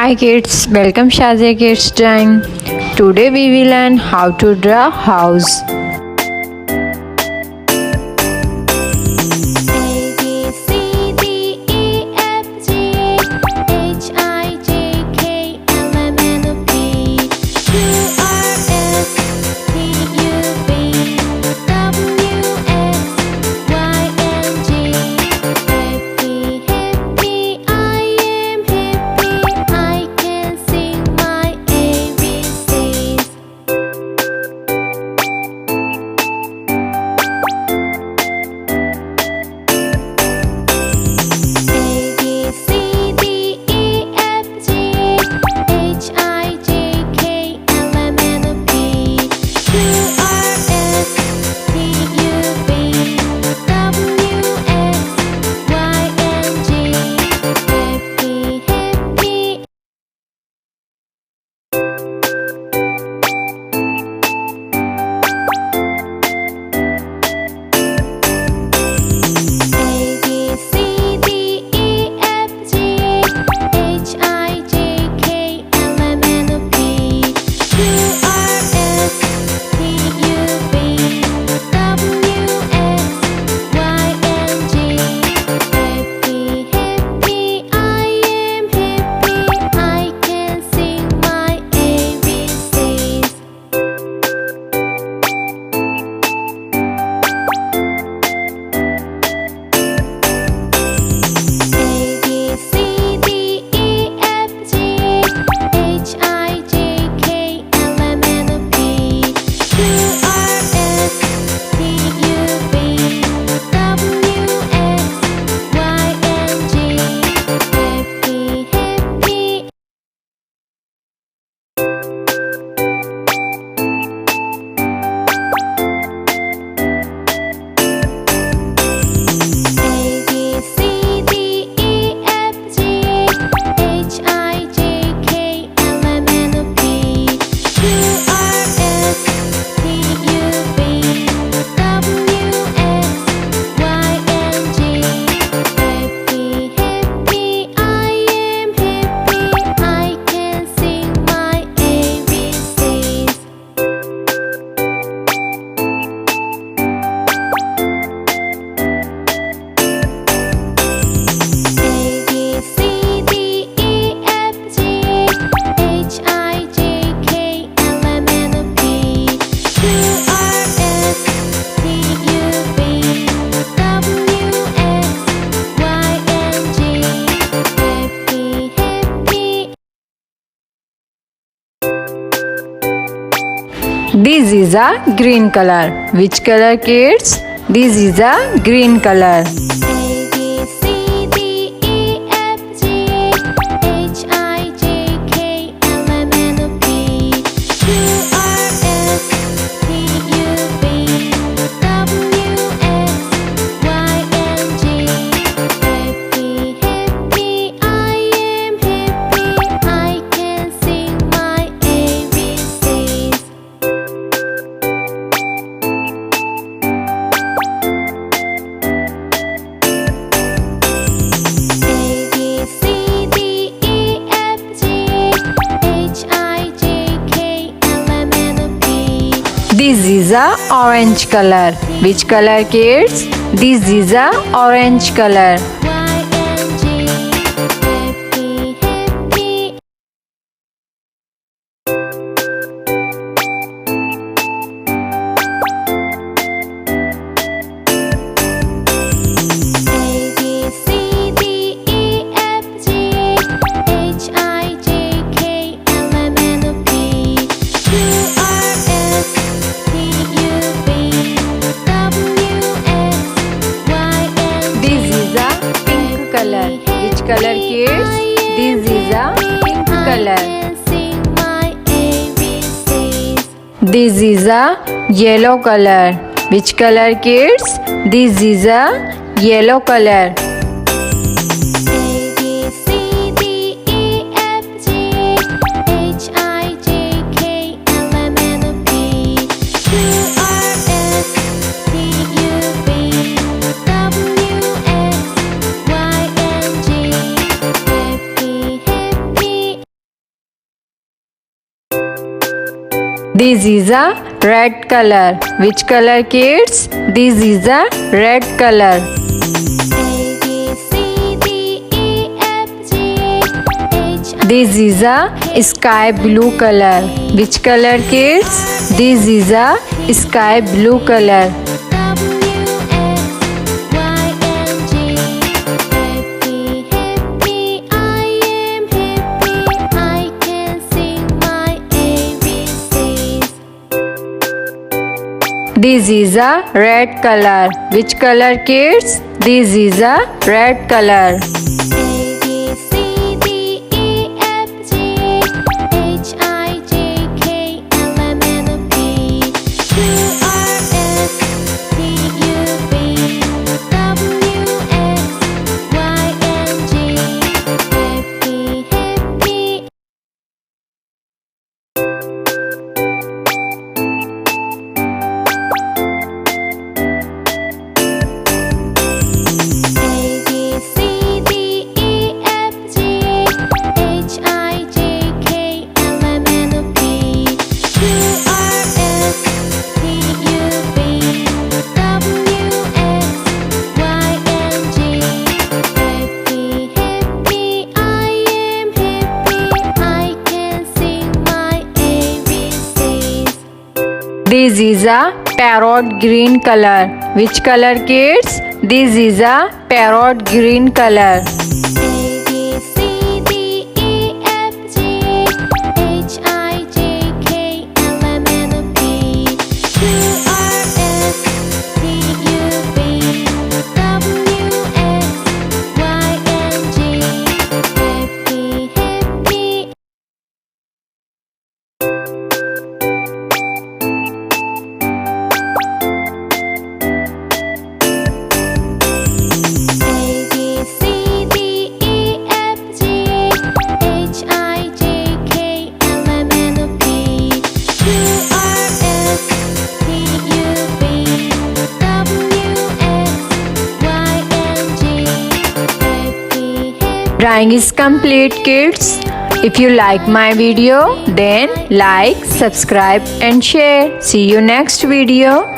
Hi kids, welcome Shazia Kids Time. Today we will learn how to draw house. This is a green color. Which color kids? This is a green color. This is a orange color. Which color kids? This is a orange color. Which color kids? This is a pink color. This is a yellow color. Which color kids? This is a yellow color. This is a red color. Which color, kids? This is a red color. This is a sky blue color. Which color, kids? This is a sky blue color. This is a red color. Which color, kids? This is a red color. This is a parrot green color. Which color, kids? This is a parrot green color. Drawing is complete, kids. If you like my video, then like, subscribe and share. See you next video.